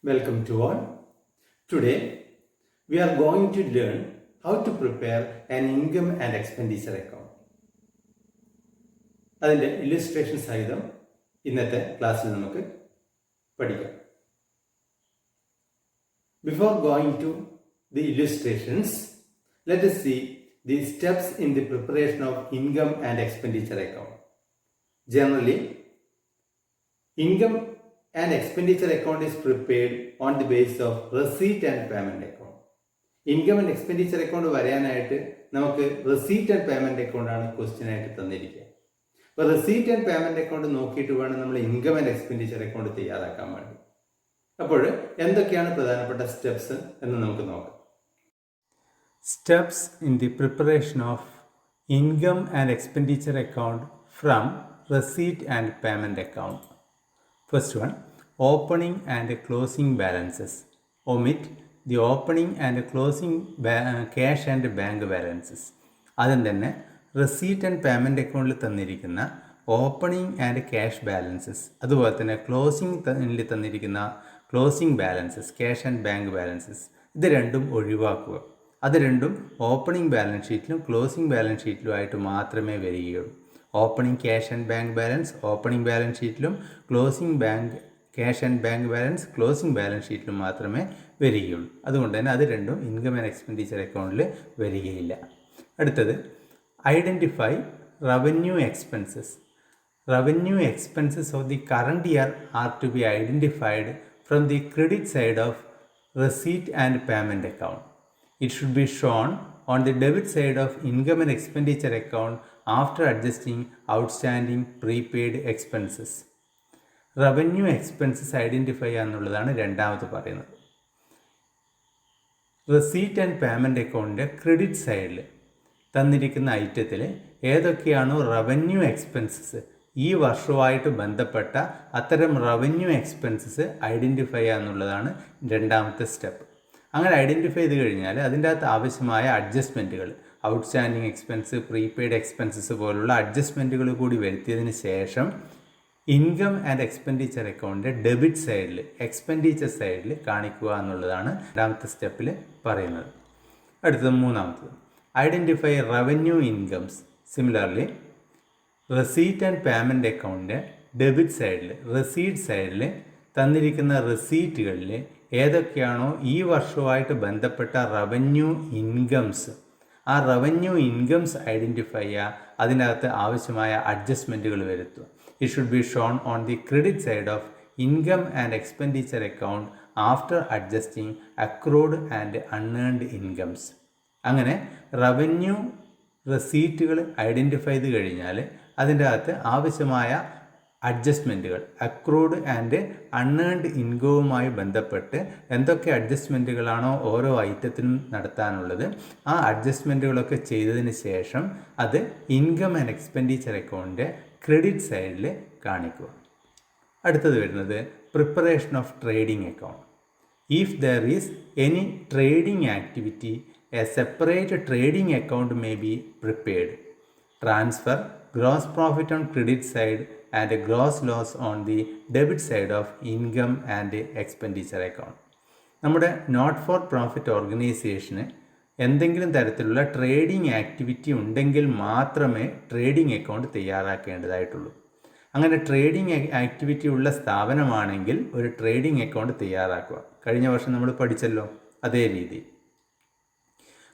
Welcome to all. Today we are going to learn how to prepare an income and expenditure account. അതിൻ്റെ illustration സഹിതം ഇന്നത്തെ ക്ലാസ്സിൽ നമുക്ക് പഠിക്കാം. Before going to the illustrations, let us see the steps in the preparation of income and expenditure account. Generally, income and expenditure account is prepared on the basis of receipt and payment account. Income and expenditure account വരാനായിട്ട് നമുക്ക് receipt and payment account ആണ് question ആയിട്ട് തന്നിരിക്കുക. അപ്പോൾ receipt and payment account നോക്കിയിട്ട് വേണം നമ്മൾ income and expenditure account തയ്യാറാക്കാൻ വേണ്ടി. അപ്പോൾ എന്തൊക്കെയാണ് പ്രധാനപ്പെട്ട സ്റ്റെപ്സ് എന്ന് നമുക്ക് നോക്കാം. Steps in the preparation of income and expenditure account from receipt and payment account. First one, opening and closing balances. Omit the opening and closing cash and bank balances. അതും തന്നെ റെസീറ്റ് ആൻഡ് പേയ്മെൻറ്റ് അക്കൗണ്ടിൽ തന്നിരിക്കുന്ന opening and cash balances, അതുപോലെ തന്നെ closing തന്നിരിക്കുന്ന closing balances, cash and bank balances, ഇത് രണ്ടും ഒഴിവാക്കുക. അത് രണ്ടും ഓപ്പണിംഗ് ബാലൻസ് ഷീറ്റിലും ക്ലോസിംഗ് ബാലൻസ് ഷീറ്റിലുമായിട്ട് മാത്രമേ വരികയുള്ളൂ. Opening cash and bank balance opening balance ഷീറ്റിലും closing bank cash and bank balance closing balance ഷീറ്റിലും മാത്രമേ വരികയുള്ളൂ. അതുകൊണ്ട് തന്നെ അത് രണ്ടും ഇൻകം ആൻഡ് എക്സ്പെൻഡിച്ചർ അക്കൗണ്ടിൽ വരികയില്ല. അടുത്തത്, identify revenue expenses. Revenue expenses of the current year are to be identified from the credit side of receipt and payment account. It should be shown on the debit side of income and expenditure account after adjusting outstanding prepaid expenses. Revenue expenses identify എന്നുള്ളതാണ് രണ്ടാമത് പറയുന്നത്. Receipt and payment അക്കൗണ്ടിൻ്റെ credit സൈഡിൽ തന്നിരിക്കുന്ന ഐറ്റത്തിൽ ഏതൊക്കെയാണോ revenue expenses, ഈ വർഷവുമായിട്ട് ബന്ധപ്പെട്ട അത്തരം revenue expenses identify എന്നുള്ളതാണ് രണ്ടാമത്തെ സ്റ്റെപ്പ്. അങ്ങനെ ഐഡൻറ്റിഫൈ ചെയ്ത് കഴിഞ്ഞാൽ അതിൻ്റെ അകത്ത് ആവശ്യമായ അഡ്ജസ്റ്റ്മെൻറ്റുകൾ, ഔട്ട്സ്റ്റാൻഡിങ് എക്സ്പെൻസ്, പ്രീപെയ്ഡ് എക്സ്പെൻസസ് പോലുള്ള അഡ്ജസ്റ്റ്മെൻറ്റുകൾ കൂടി വരുത്തിയതിന് ശേഷം ഇൻകം ആൻഡ് എക്സ്പെൻഡിച്ചർ അക്കൗണ്ടിൻ്റെ ഡെബിറ്റ് സൈഡിൽ, എക്സ്പെൻഡിച്ചർ സൈഡിൽ കാണിക്കുക എന്നുള്ളതാണ് രണ്ടാമത്തെ സ്റ്റെപ്പിൽ പറയുന്നത്. അടുത്തത് മൂന്നാമത്തത്, identify revenue incomes. Similarly receipt and payment അക്കൗണ്ടിൻ്റെ ഡെബിറ്റ് സൈഡിൽ, റെസീറ്റ് സൈഡിൽ തന്നിരിക്കുന്ന റെസീറ്റുകളിൽ ഏതൊക്കെയാണോ ഈ വർഷവുമായിട്ട് ബന്ധപ്പെട്ട റവന്യൂ ഇൻകംസ്, ആ റവന്യൂ ഇൻകംസ് ഐഡൻറ്റിഫൈ ചെയ്യുക, അതിനകത്ത് ആവശ്യമായ അഡ്ജസ്റ്റ്മെൻറ്റുകൾ വരുത്തുക. It should be shown on the credit side of income and expenditure account after adjusting accrued and unearned incomes. അങ്ങനെ റവന്യൂ റെസീറ്റുകൾ ഐഡൻറ്റിഫൈ ചെയ്ത് കഴിഞ്ഞാൽ അതിൻ്റെ അകത്ത് ആവശ്യമായ അഡ്ജസ്റ്റ്മെൻറ്റുകൾ, അക്രൂഡ് ആൻഡ് അൺഏൺഡ് ഇൻകവുമായി ബന്ധപ്പെട്ട് എന്തൊക്കെ അഡ്ജസ്റ്റ്മെൻറ്റുകളാണോ ഓരോ ഐറ്റത്തിനും നടത്താനുള്ളത്, ആ അഡ്ജസ്റ്റ്മെൻറ്റുകളൊക്കെ ചെയ്തതിന് ശേഷം അത് ഇൻകം ആൻഡ് എക്സ്പെൻഡിച്ചർ അക്കൗണ്ടിൻ്റെ ക്രെഡിറ്റ് സൈഡിൽ കാണിക്കുക. അടുത്തത് വരുന്നത് preparation of trading account. If there is any trading activity, A separate trading account may be prepared. Transfer gross profit on credit side and a gross loss on the debit side of income and expenditure account. നമ്മുടെ not for profit ഓർഗനൈസേഷന് എന്തെങ്കിലും തരത്തിലുള്ള trading activity ഉണ്ടെങ്കിൽ മാത്രമേ trading account തയ്യാറാക്കേണ്ടതായിട്ടുള്ളൂ. അങ്ങനെ trading activity ഉള്ള സ്ഥാപനമാണെങ്കിൽ ഒരു trading account തയ്യാറാക്കുക. കഴിഞ്ഞ വർഷം നമ്മൾ പഠിച്ചല്ലോ, അതേ രീതി.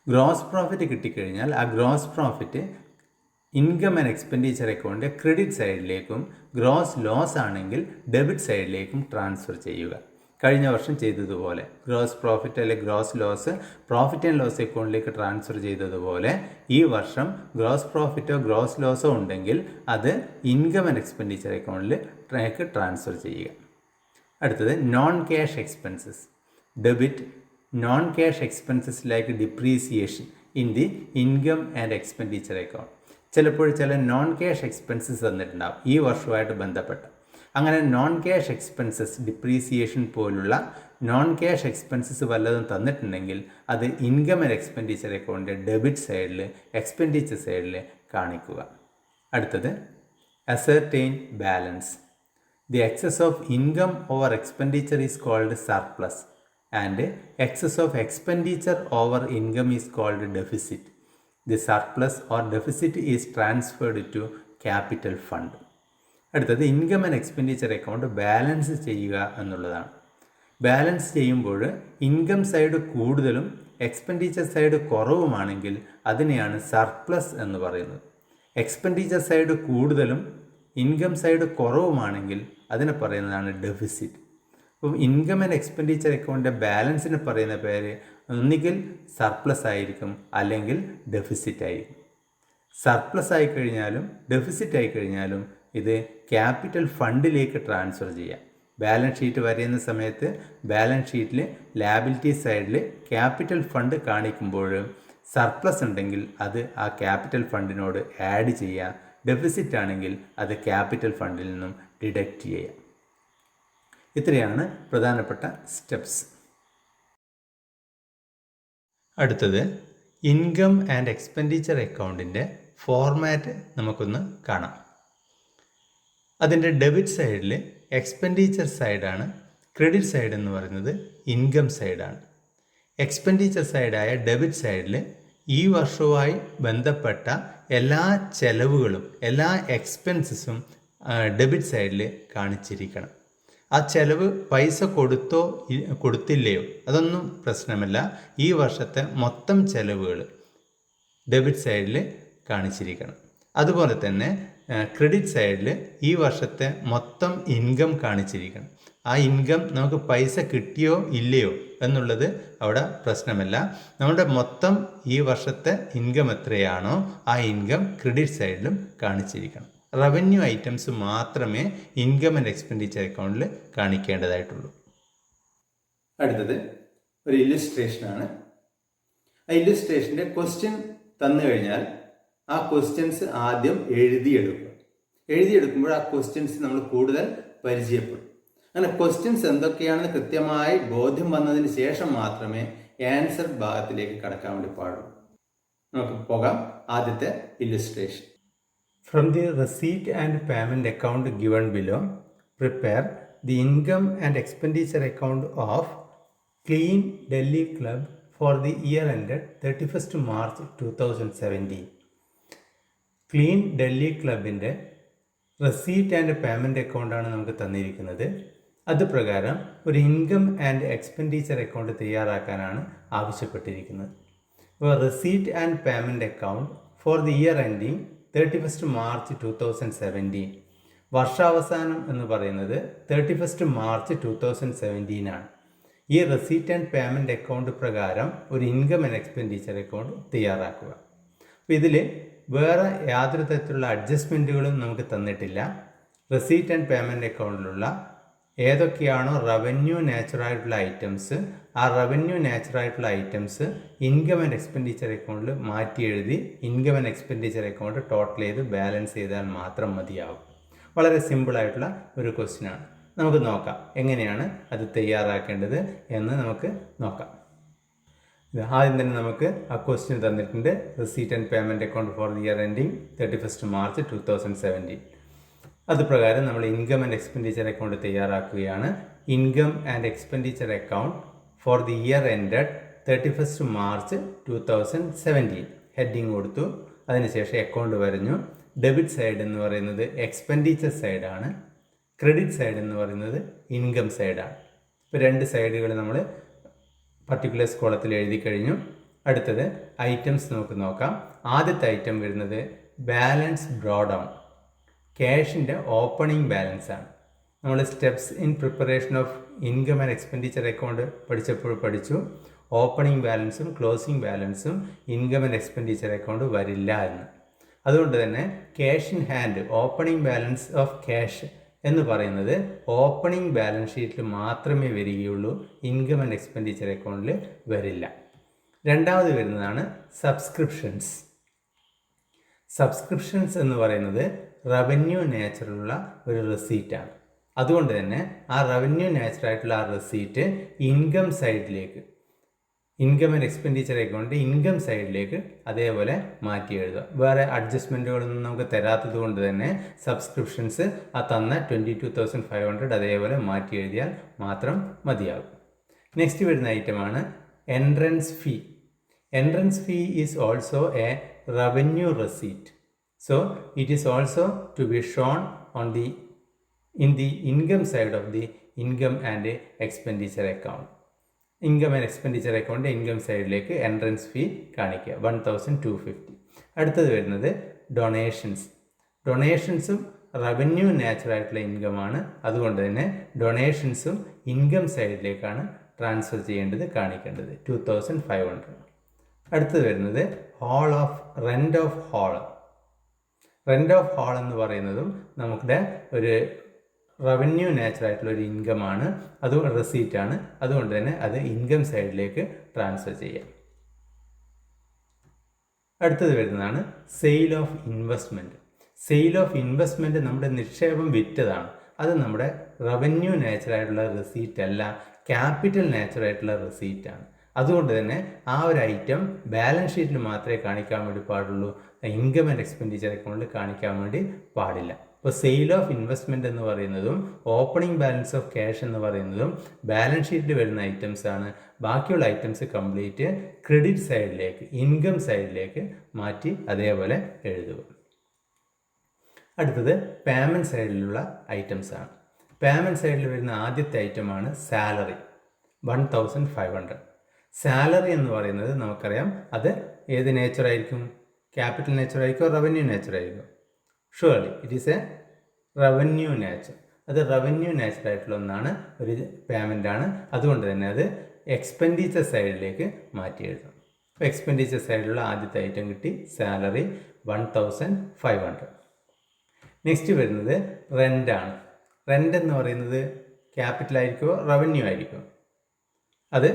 ഗ്രോസ് പ്രോഫിറ്റ് കിട്ടിക്കഴിഞ്ഞാൽ ആ gross profit income and expenditure അക്കൗണ്ടിൻ്റെ ക്രെഡിറ്റ് സൈഡിലേക്കും, ഗ്രോസ് ലോസ് ആണെങ്കിൽ ഡെബിറ്റ് സൈഡിലേക്കും ട്രാൻസ്ഫർ ചെയ്യുക. കഴിഞ്ഞ വർഷം ചെയ്തതുപോലെ ഗ്രോസ് പ്രോഫിറ്റ് അല്ലെങ്കിൽ gross loss profit and loss അക്കൗണ്ടിലേക്ക് ട്രാൻസ്ഫർ ചെയ്തതുപോലെ ഈ വർഷം ഗ്രോസ് പ്രോഫിറ്റോ ഗ്രോസ് ലോസോ ഉണ്ടെങ്കിൽ അത് ഇൻകം ആൻഡ് എക്സ്പെൻഡിച്ചർ അക്കൗണ്ടിലേക്ക് ട്രാൻസ്ഫർ ചെയ്യുക. അടുത്തത്, non cash expenses. Debit non cash expenses like depreciation in the income and expenditure account. ചിലപ്പോൾ ചില നോൺ ക്യാഷ് എക്സ്പെൻസസ് തന്നിട്ടുണ്ടാവും ഈ വർഷവുമായിട്ട് ബന്ധപ്പെട്ട്. അങ്ങനെ നോൺ ക്യാഷ് എക്സ്പെൻസസ്, ഡിപ്രീസിയേഷൻ പോലുള്ള നോൺ ക്യാഷ് എക്സ്പെൻസസ് വല്ലതും തന്നിട്ടുണ്ടെങ്കിൽ അത് ഇൻകം ആൻഡ് എക്സ്പെൻഡിച്ചർ അക്കൗണ്ടിൻ്റെ ഡെബിറ്റ് സൈഡിൽ, എക്സ്പെൻഡിച്ചർ സൈഡിൽ കാണിക്കുക. അടുത്തത്, അസർടെയിൻ balance. The excess of income over expenditure is called surplus and excess of expenditure over income is called deficit. The surplus or deficit is transferred to capital fund. അടുത്തത് income and expenditure account balance ചെയ്യുക എന്നുള്ളതാണ്. Balance ചെയ്യുമ്പോൾ income side കൂടുതലും expenditure side കുറവുമാണെങ്കിൽ അതിനെയാണ് surplus എന്ന് പറയുന്നത്. Expenditure side കൂടുതലും income side കുറവുമാണെങ്കിൽ അതിനെ പറയുന്നതാണ് ഡെഫിസിറ്റ്. അപ്പം ഇൻകം ആൻഡ് എക്സ്പെൻഡിച്ചർ അക്കൗണ്ടിൻ്റെ ബാലൻസിന് പറയുന്ന പേര് ഒന്നുകിൽ സർപ്ലസ് ആയിരിക്കും അല്ലെങ്കിൽ ഡെഫിസിറ്റ് ആയിരിക്കും. സർപ്ലസ് ആയിക്കഴിഞ്ഞാലും ഡെഫിസിറ്റ് ആയിക്കഴിഞ്ഞാലും ഇത് ക്യാപിറ്റൽ ഫണ്ടിലേക്ക് ട്രാൻസ്ഫർ ചെയ്യാം. ബാലൻസ് ഷീറ്റ് വരയുന്ന സമയത്ത് ബാലൻസ് ഷീറ്റിൽ ലാബിലിറ്റി സൈഡിൽ ക്യാപിറ്റൽ ഫണ്ട് കാണിക്കുമ്പോൾ സർപ്ലസ് ഉണ്ടെങ്കിൽ അത് ആ ക്യാപിറ്റൽ ഫണ്ടിനോട് ആഡ് ചെയ്യാം. ഡെഫിസിറ്റ് ആണെങ്കിൽ അത് ക്യാപിറ്റൽ ഫണ്ടിൽ നിന്നും ഡിഡക്റ്റ് ചെയ്യാം. ഇത്രയാണ് പ്രധാനപ്പെട്ട സ്റ്റെപ്സ്. അടുത്തത് ഇൻകം ആൻഡ് എക്സ്പെൻഡിച്ചർ അക്കൗണ്ടിൻ്റെ ഫോർമാറ്റ് നമുക്കൊന്ന് കാണാം. അതിൻ്റെ ഡെബിറ്റ് സൈഡിൽ എക്സ്പെൻഡിച്ചർ സൈഡാണ്, ക്രെഡിറ്റ് സൈഡ് എന്ന് പറയുന്നത് ഇൻകം സൈഡാണ്. എക്സ്പെൻഡിച്ചർ സൈഡായ ഡെബിറ്റ് സൈഡിൽ ഈ വർഷവുമായി ബന്ധപ്പെട്ട എല്ലാ ചെലവുകളും എല്ലാ എക്സ്പെൻസസും ഡെബിറ്റ് സൈഡിൽ കാണിച്ചിരിക്കണം. ആ ചെലവ് പൈസ കൊടുത്തോ കൊടുത്തില്ലയോ അതൊന്നും പ്രശ്നമല്ല. ഈ വർഷത്തെ മൊത്തം ചെലവുകൾ ഡെബിറ്റ് സൈഡിൽ കാണിച്ചിരിക്കണം. അതുപോലെ തന്നെ ക്രെഡിറ്റ് സൈഡിൽ ഈ വർഷത്തെ മൊത്തം ഇൻകം കാണിച്ചിരിക്കണം. ആ ഇൻകം നമുക്ക് പൈസ കിട്ടിയോ ഇല്ലയോ എന്നുള്ളത് അവിടെ പ്രശ്നമല്ല. നമ്മുടെ മൊത്തം ഈ വർഷത്തെ ഇൻകം എത്രയാണോ ആ ഇൻകം ക്രെഡിറ്റ് സൈഡിലും കാണിച്ചിരിക്കണം. റവന്യൂ ഐറ്റംസ് മാത്രമേ ഇൻകം ആൻഡ് എക്സ്പെൻഡിച്ചർ അക്കൗണ്ടിൽ കാണിക്കേണ്ടതായിട്ടുള്ളൂ. അടുത്തത് ഒരു ഇല്ലുസ്ട്രേഷനാണ്. ആ ഇല്ലുസ്ട്രേഷൻ്റെ ക്വസ്റ്റ്യൻ തന്നു കഴിഞ്ഞാൽ ആ ക്വസ്റ്റ്യൻസ് ആദ്യം എഴുതിയെടുക്കുമ്പോൾ ആ ക്വസ്റ്റ്യൻസ് നമ്മൾ കൂടുതൽ പരിചയപ്പെടും. അങ്ങനെ ക്വസ്റ്റ്യൻസ് എന്തൊക്കെയാണെന്ന് കൃത്യമായി ബോധ്യം വന്നതിന് ശേഷം മാത്രമേ ആൻസർ ഭാഗത്തിലേക്ക് കടക്കാൻ വേണ്ടി പാടുള്ളൂ. നമുക്ക് പോകാം. ആദ്യത്തെ illustration. From the receipt and payment account given below, prepare the income and expenditure account of Clean Delhi Club for the year ended 31st March 2017. Clean Delhi ക്ലബിൻ്റെ റെസീറ്റ് ആൻഡ് പേയ്മെൻറ്റ് അക്കൗണ്ടാണ് നമുക്ക് തന്നിരിക്കുന്നത്. അത് പ്രകാരം ഒരു ഇൻകം ആൻഡ് എക്സ്പെൻഡിച്ചർ അക്കൗണ്ട് തയ്യാറാക്കാനാണ് ആവശ്യപ്പെട്ടിരിക്കുന്നത്. അപ്പോൾ receipt and payment account for the year ending 31st March 2017. വർഷാവസാനം എന്ന് പറയുന്നത് 31st March 2017 ആണ്. ഈ റെസീറ്റ് ആൻഡ് പേയ്മെൻറ്റ് അക്കൗണ്ട് പ്രകാരം ഒരു ഇൻകം ആൻഡ് എക്സ്പെൻഡിച്ചർ അക്കൗണ്ട് തയ്യാറാക്കുക. അപ്പോൾ ഇതിൽ വേറെ യാതൊരു തരത്തിലുള്ള അഡ്ജസ്റ്റ്മെൻറ്റുകളും നമുക്ക് തന്നിട്ടില്ല. റെസീറ്റ് ആൻഡ് പേയ്മെൻറ്റ് അക്കൗണ്ടിലുള്ള ഏതൊക്കെയാണോ റവന്യൂ നാച്ചുറായിട്ടുള്ള ഐറ്റംസ് ആ റവന്യൂ നാച്ചുറായിട്ടുള്ള ഐറ്റംസ് ഇൻകം ആൻഡ് എക്സ്പെൻഡിച്ചർ അക്കൗണ്ടിൽ മാറ്റി എഴുതി income and expenditure account total ചെയ്ത് ബാലൻസ് ചെയ്താൽ മാത്രം മതിയാവും. വളരെ സിമ്പിളായിട്ടുള്ള ഒരു ക്വസ്റ്റ്യനാണ്. നമുക്ക് നോക്കാം എങ്ങനെയാണ് അത് തയ്യാറാക്കേണ്ടത് എന്ന് നമുക്ക് നോക്കാം. ആദ്യം തന്നെ നമുക്ക് ആ ക്വസ്റ്റ്യൻ തന്നിട്ടുണ്ട്. Receipt and payment account for the year ending 31st March 2017. അതുപ്രകാരം നമ്മൾ ഇൻകം ആൻഡ് എക്സ്പെൻഡിച്ചർ അക്കൗണ്ട് തയ്യാറാക്കുകയാണ്. Income and expenditure account for the year ended 31st March 2017 heading കൊടുത്തു. അതിനുശേഷം അക്കൗണ്ട് വരഞ്ഞു. ഡെബിറ്റ് സൈഡ് എന്ന് പറയുന്നത് എക്സ്പെൻഡിച്ചർ സൈഡാണ്, ക്രെഡിറ്റ് സൈഡ് എന്ന് പറയുന്നത് ഇൻകം സൈഡാണ്. ഇപ്പോൾ രണ്ട് സൈഡുകൾ നമ്മൾ പർട്ടിക്കുലേഴ്സ് കോളത്തിൽ എഴുതി കഴിഞ്ഞു. അടുത്തത് ഐറ്റംസ് നമുക്ക് നോക്കാം. ആദ്യത്തെ ഐറ്റം വരുന്നത് ബാലൻസ് ഡ്രോ ഡൗൺ, ക്യാഷിൻ്റെ ഓപ്പണിംഗ് ബാലൻസ് ആണ്. നമ്മൾ steps in preparation of income and expenditure account പഠിച്ചപ്പോൾ പഠിച്ചു ഓപ്പണിംഗ് ബാലൻസും ക്ലോസിംഗ് ബാലൻസും ഇൻകം ആൻഡ് എക്സ്പെൻഡിച്ചർ അക്കൗണ്ട് വരില്ല എന്ന്. അതുകൊണ്ട് തന്നെ cash in hand, opening balance of cash എന്ന് പറയുന്നത് ഓപ്പണിംഗ് ബാലൻസ് ഷീറ്റിൽ മാത്രമേ വരികയുള്ളൂ, ഇൻകം ആൻഡ് എക്സ്പെൻഡിച്ചർ അക്കൗണ്ടിൽ വരില്ല. രണ്ടാമത് വരുന്നതാണ് സബ്സ്ക്രിപ്ഷൻസ്. സബ്സ്ക്രിപ്ഷൻസ് എന്ന് പറയുന്നത് റവന്യൂ നേച്ചറുള്ള ഒരു റെസീറ്റാണ്. അതുകൊണ്ട് തന്നെ ആ റവന്യൂ നേച്ചറായിട്ടുള്ള ആ റെസീറ്റ് ഇൻകം സൈഡിലേക്ക്, income and expenditure account income സൈഡിലേക്ക് അതേപോലെ മാറ്റി എഴുതുക. വേറെ അഡ്ജസ്റ്റ്മെൻറ്റുകളൊന്നും നമുക്ക് തരാത്തത് കൊണ്ട് തന്നെ സബ്സ്ക്രിപ്ഷൻസ് ആ തന്ന 22,500 അതേപോലെ മാറ്റി എഴുതിയാൽ മാത്രം മതിയാകും. നെക്സ്റ്റ് വരുന്ന ഐറ്റമാണ് entrance fee. Entrance fee is also A revenue receipt. So it is also to be shown in the income side of the income and expenditure account. Income and expenditure account income സൈഡിലേക്ക് entrance fee കാണിക്കുക 1,250. അടുത്തത് വരുന്നത് donations. ഡൊണേഷൻസും revenue നാച്ചുറായിട്ടുള്ള ഇൻകമാണ്. അതുകൊണ്ട് തന്നെ ഡൊണേഷൻസും income സൈഡിലേക്കാണ് transfer ചെയ്യേണ്ടത്, കാണിക്കേണ്ടത് 2,500. അടുത്തത് വരുന്നത് rent of hall. Rent of hall എന്ന് പറയുന്നതും നമ്മുടെ ഒരു റവന്യൂ നാച്ചുറായിട്ടുള്ള ഒരു ഇൻകമാണ്, അത് റെസീറ്റാണ്. അതുകൊണ്ട് തന്നെ അത് ഇൻകം സൈഡിലേക്ക് ട്രാൻസ്ഫർ ചെയ്യാം. അടുത്തത് വരുന്നതാണ് sale of investment. Sale of investment നമ്മുടെ നിക്ഷേപം വിറ്റതാണ്. അത് നമ്മുടെ റവന്യൂ നാച്ചുറായിട്ടുള്ള റെസീറ്റ് അല്ല, ക്യാപിറ്റൽ നാച്ചുറായിട്ടുള്ള റെസീറ്റാണ്. അതുകൊണ്ട് തന്നെ ആ ഒരു ഐറ്റം ബാലൻസ് ഷീറ്റിൽ മാത്രമേ കാണിക്കാൻ വേണ്ടി പാടുള്ളൂ, ഇൻകം ആൻഡ് എക്സ്പെൻഡിച്ചർ അക്കൗണ്ടിൽ കാണിക്കാൻ വേണ്ടി പാടില്ല. ഇപ്പോൾ സെയിൽ ഓഫ് ഇൻവെസ്റ്റ്മെൻറ്റ് എന്ന് പറയുന്നതും ഓപ്പണിംഗ് ബാലൻസ് ഓഫ് ക്യാഷ് എന്ന് പറയുന്നതും ബാലൻസ് ഷീറ്റിൽ വരുന്ന ഐറ്റംസ് ആണ്. ബാക്കിയുള്ള ഐറ്റംസ് കംപ്ലീറ്റ് ക്രെഡിറ്റ് സൈഡിലേക്ക്, ഇൻകം സൈഡിലേക്ക് മാറ്റി അതേപോലെ എഴുതുക. അടുത്തത് പേയ്മെൻറ്റ് സൈഡിലുള്ള ഐറ്റംസ് ആണ്. പേയ്മെൻറ്റ് സൈഡിൽ വരുന്ന ആദ്യത്തെ ഐറ്റമാണ് സാലറി 1,500. സാലറി എന്ന് പറയുന്നത് നമുക്കറിയാം അത് ഏത് നേച്ചറായിരിക്കും, ക്യാപിറ്റൽ നേച്ചറായിരിക്കോ റവന്യൂ നേച്ചറായിരിക്കും? Surely it is a revenue nature. അത് റവന്യൂ നേച്ചറായിട്ടുള്ള ഒന്നാണ്, ഒരു പേയ്മെൻ്റാണ്. അതുകൊണ്ട് തന്നെ അത് എക്സ്പെൻഡിച്ചർ സൈഡിലേക്ക് മാറ്റി എഴുതാം. അപ്പോൾ എക്സ്പെൻഡിച്ചർ സൈഡിലുള്ള ആദ്യത്തെ ഐറ്റം കിട്ടി, സാലറി 1,500. നെക്സ്റ്റ് വരുന്നത് റെൻ്റാണ്. റെൻ്റ് എന്ന് പറയുന്നത് ക്യാപിറ്റൽ ആയിരിക്കുമോ റവന്യൂ ആയിരിക്കുമോ? അത്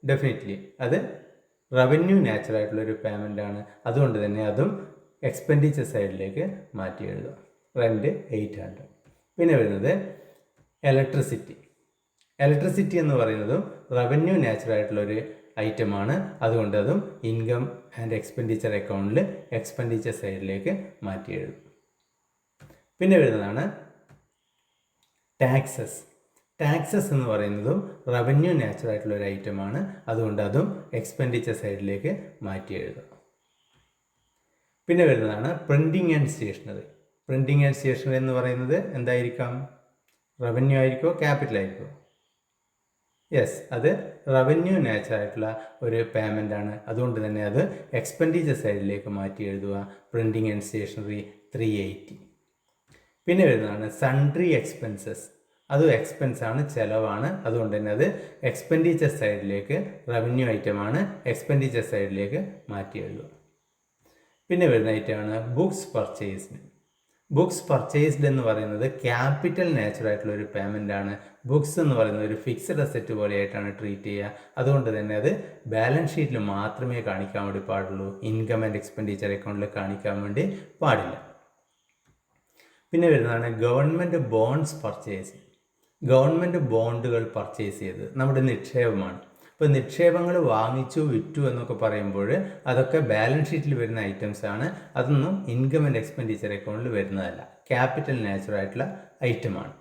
ഡെഫിനറ്റ്ലി അത് റവന്യൂ നാച്ചുറായിട്ടുള്ളൊരു പേയ്മെൻ്റാണ്. അതുകൊണ്ട് തന്നെ അതും എക്സ്പെൻഡിച്ചർ സൈഡിലേക്ക് മാറ്റി എഴുതുക. റെൻറ്റ് 800. പിന്നെ വരുന്നത് ഇലക്ട്രിസിറ്റി. ഇലക്ട്രിസിറ്റി എന്ന് പറയുന്നതും റവന്യൂ നാച്ചുറായിട്ടുള്ളൊരു ഐറ്റമാണ്. അതുകൊണ്ട് അതും ഇൻകം ആൻഡ് എക്സ്പെൻഡിച്ചർ അക്കൗണ്ടിൽ എക്സ്പെൻഡിച്ചർ സൈഡിലേക്ക് മാറ്റി എഴുതും. പിന്നെ വരുന്നതാണ് ടാക്സസ്. ടാക്സസ് എന്ന് പറയുന്നതും റവന്യൂ നാച്ചുറായിട്ടുള്ള ഒരു ഐറ്റമാണ്. അതുകൊണ്ട് അതും എക്സ്പെൻഡിച്ചർ സൈഡിലേക്ക് മാറ്റി എഴുതും. പിന്നെ വരുന്നതാണ് printing and stationery. Printing and stationery എന്ന് പറയുന്നത് എന്തായിരിക്കാം? റവന്യൂ ആയിരിക്കുമോ ക്യാപിറ്റൽ ആയിരിക്കുമോ? യെസ്, അത് റവന്യൂ നാച്ചുറായിട്ടുള്ള ഒരു പേയ്മെൻ്റാണ്. അതുകൊണ്ട് തന്നെ അത് എക്സ്പെൻഡിച്ചർ സൈഡിലേക്ക് മാറ്റി എഴുതുക. Printing and stationery 380. പിന്നെ വരുന്നതാണ് സൺട്രി എക്സ്പെൻസസ്. അതും എക്സ്പെൻസാണ്, ചിലവാണ്. അതുകൊണ്ട് തന്നെ അത് എക്സ്പെൻഡിച്ചർ സൈഡിലേക്ക്, റവന്യൂ ഐറ്റമാണ്, എക്സ്പെൻഡിച്ചർ സൈഡിലേക്ക് മാറ്റി എഴുതുക. പിന്നെ വരുന്ന ഐറ്റമാണ് ബുക്സ് പർച്ചേസ്ഡ്. ബുക്സ് പർച്ചേസ്ഡ് എന്ന് പറയുന്നത് ക്യാപിറ്റൽ നാച്ചുറായിട്ടുള്ള ഒരു പേയ്മെൻ്റാണ്. ബുക്സ് എന്ന് പറയുന്നത് ഒരു ഫിക്സഡ് അസറ്റ് പോലെയായിട്ടാണ് ട്രീറ്റ് ചെയ്യുക. അതുകൊണ്ട് തന്നെ അത് ബാലൻസ് ഷീറ്റിൽ മാത്രമേ കാണിക്കാൻ വേണ്ടി പാടുള്ളൂ, ഇൻകം ആൻഡ് എക്സ്പെൻഡിച്ചർ അക്കൗണ്ടിൽ കാണിക്കാൻ വേണ്ടി പാടില്ല. പിന്നെ വരുന്നതാണ് ഗവൺമെൻറ് ബോണ്ട്സ് പർച്ചേസ്. ഗവൺമെൻറ് ബോണ്ടുകൾ പർച്ചേസ് ചെയ്ത് നമ്മുടെ നിക്ഷേപമാണ്. ഇപ്പോൾ നിക്ഷേപങ്ങൾ വാങ്ങിച്ചു വിറ്റു എന്നൊക്കെ പറയുമ്പോൾ അതൊക്കെ ബാലൻസ് ഷീറ്റിൽ വരുന്ന ഐറ്റംസ് ആണ്. അതൊന്നും ഇൻകം ആൻഡ് എക്സ്പെൻഡിച്ചർ അക്കൗണ്ടിൽ വരുന്നതല്ല, ക്യാപിറ്റൽ നാച്ചുറായിട്ടുള്ള ഐറ്റമാണ്.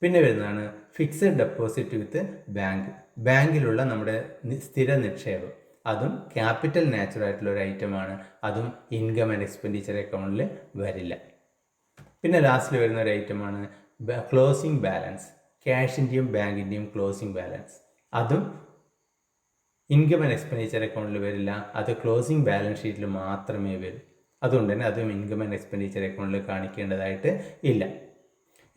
പിന്നെ വരുന്നതാണ് ഫിക്സഡ് ഡെപ്പോസിറ്റ് വിത്ത് ബാങ്ക്. ബാങ്കിലുള്ള നമ്മുടെ സ്ഥിര നിക്ഷേപം, അതും ക്യാപിറ്റൽ നാച്ചുറായിട്ടുള്ള ഒരു ഐറ്റമാണ്. അതും ഇൻകം ആൻഡ് എക്സ്പെൻഡിച്ചർ അക്കൗണ്ടിൽ വരില്ല. പിന്നെ ലാസ്റ്റിൽ വരുന്ന ഒരു ഐറ്റമാണ് ക്ലോസിംഗ് ബാലൻസ്. ക്യാഷിൻ്റെയും ബാങ്കിൻ്റെയും ക്ലോസിംഗ് ബാലൻസ്, അതും ഇൻകം ആൻഡ് എക്സ്പെൻഡിച്ചർ അക്കൗണ്ടിൽ വരില്ല. അത് ക്ലോസിംഗ് ബാലൻസ് ഷീറ്റിൽ മാത്രമേ വരൂ. അതുകൊണ്ട് തന്നെ അതും ഇൻകം ആൻഡ് എക്സ്പെൻഡിച്ചർ അക്കൗണ്ടിൽ കാണിക്കേണ്ടതായിട്ട് ഇല്ല.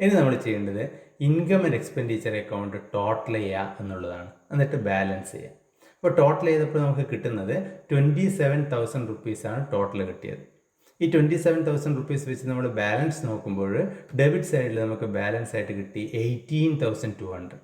ഇനി നമ്മൾ ചെയ്യേണ്ടത് income and expenditure account total ചെയ്യുക എന്നുള്ളതാണ്, എന്നിട്ട് ബാലൻസ് ചെയ്യുക. അപ്പോൾ ടോട്ടൽ ചെയ്തപ്പോൾ നമുക്ക് കിട്ടുന്നത് 27,000 റുപ്പീസാണ് ടോട്ടൽ കിട്ടിയത്. ഈ 27,000 റുപ്പീസ് വെച്ച് നമ്മൾ ബാലൻസ് നോക്കുമ്പോൾ ഡെബിറ്റ് സൈഡിൽ നമുക്ക് ബാലൻസ് ആയിട്ട് കിട്ടി 18,200.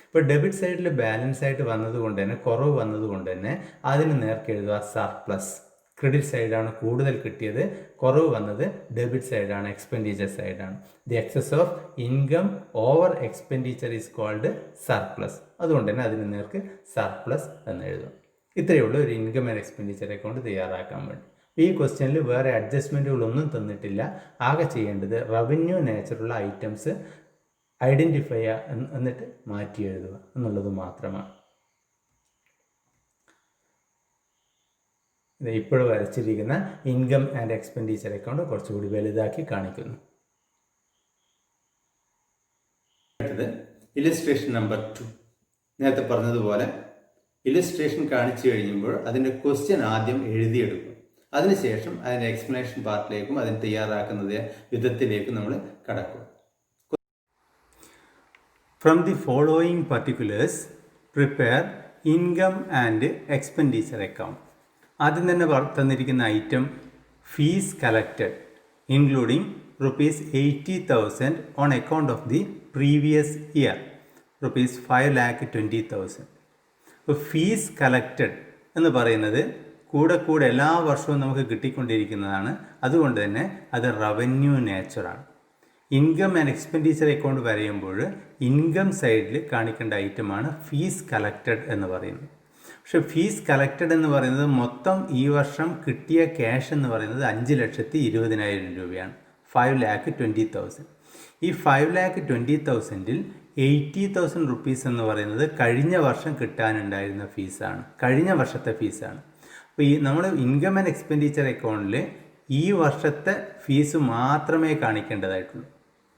ഇപ്പോൾ ഡെബിറ്റ് സൈഡിൽ ബാലൻസ് ആയിട്ട് വന്നതുകൊണ്ട് തന്നെ, കുറവ് വന്നതുകൊണ്ട് തന്നെ അതിന് നേർക്ക് എഴുതുക സർപ്ലസ്. ക്രെഡിറ്റ് സൈഡാണ് കൂടുതൽ കിട്ടിയത്, കുറവ് വന്നത് ഡെബിറ്റ് സൈഡാണ്, എക്സ്പെൻഡിച്ചർ സൈഡാണ്. The excess of income over expenditure is called surplus. അതുകൊണ്ട് തന്നെ അതിന് നേർക്ക് സർപ്ലസ് എന്ന് എഴുതും. ഇത്രയേ ഉള്ളൂ ഒരു ഇൻകം ആൻഡ് എക്സ്പെൻഡിച്ചർ അക്കൗണ്ട് തയ്യാറാക്കാൻ വേണ്ടി. ഈ ക്വസ്റ്റ്യനിൽ വേറെ അഡ്ജസ്റ്റ്മെൻറ്റുകളൊന്നും തന്നിട്ടില്ല. ആകെ ചെയ്യേണ്ടത് റവന്യൂ നേച്ചറുള്ള ഐറ്റംസ് ഐഡൻറ്റിഫൈ എന്നിട്ട് മാറ്റി എഴുതുക എന്നുള്ളത് മാത്രമാണ്. ഇപ്പോൾ വരച്ചിരിക്കുന്ന ഇൻകം ആൻഡ് എക്സ്പെൻഡിച്ചർ അക്കൗണ്ട് കുറച്ചുകൂടി വലുതാക്കി കാണിക്കുന്നു. അടുത്തത് ഇല്ലസ്ട്രേഷൻ നമ്പർ 2. നേരത്തെ പറഞ്ഞതുപോലെ ഇല്ലസ്ട്രേഷൻ കാണിച്ചു കഴിയുമ്പോൾ അതിൻ്റെ ക്വസ്റ്റ്യൻ ആദ്യം എഴുതിയെടുക്കും. അതിനുശേഷം അതിൻ്റെ എക്സ്പ്ലനേഷൻ പാർട്ടിലേക്കും അതിന് തയ്യാറാക്കുന്ന വിധത്തിലേക്കും നമ്മൾ കടക്കും. From the following particulars prepare income and expenditure account. ആദ്യം തന്നെ തന്നിരിക്കുന്ന item fees collected including ₹80,000 on account of the previous year ₹5,20,000. അപ്പോൾ ഫീസ് കളക്റ്റഡ് എന്ന് പറയുന്നത് കൂടെ എല്ലാ വർഷവും നമുക്ക് കിട്ടിക്കൊണ്ടിരിക്കുന്നതാണ്. അതുകൊണ്ട് തന്നെ അത് റവന്യൂ നേച്ചറാണ്. ഇൻകം ആൻഡ് എക്സ്പെൻഡിച്ചർ അക്കൗണ്ട് വരയുമ്പോൾ ഇൻകം സൈഡിൽ കാണിക്കേണ്ട ഐറ്റമാണ് ഫീസ് കളക്റ്റഡ് എന്ന് പറയുന്നത്. പക്ഷേ ഫീസ് കളക്റ്റഡ് എന്ന് പറയുന്നത് മൊത്തം ഈ വർഷം കിട്ടിയ ക്യാഷ് എന്ന് പറയുന്നത് 5,20,000 രൂപയാണ്. 5,20,000. ഈ 5,20,000-ൽ 80,000 റുപ്പീസ് എന്ന് പറയുന്നത് കഴിഞ്ഞ വർഷം കിട്ടാനുണ്ടായിരുന്ന ഫീസാണ്, കഴിഞ്ഞ വർഷത്തെ ഫീസാണ്. അപ്പോൾ ഈ നമ്മൾ ഇൻകം ആൻഡ് എക്സ്പെൻഡിച്ചർ അക്കൗണ്ടിൽ ഈ വർഷത്തെ ഫീസ് മാത്രമേ കാണിക്കേണ്ടതായിട്ടുള്ളൂ.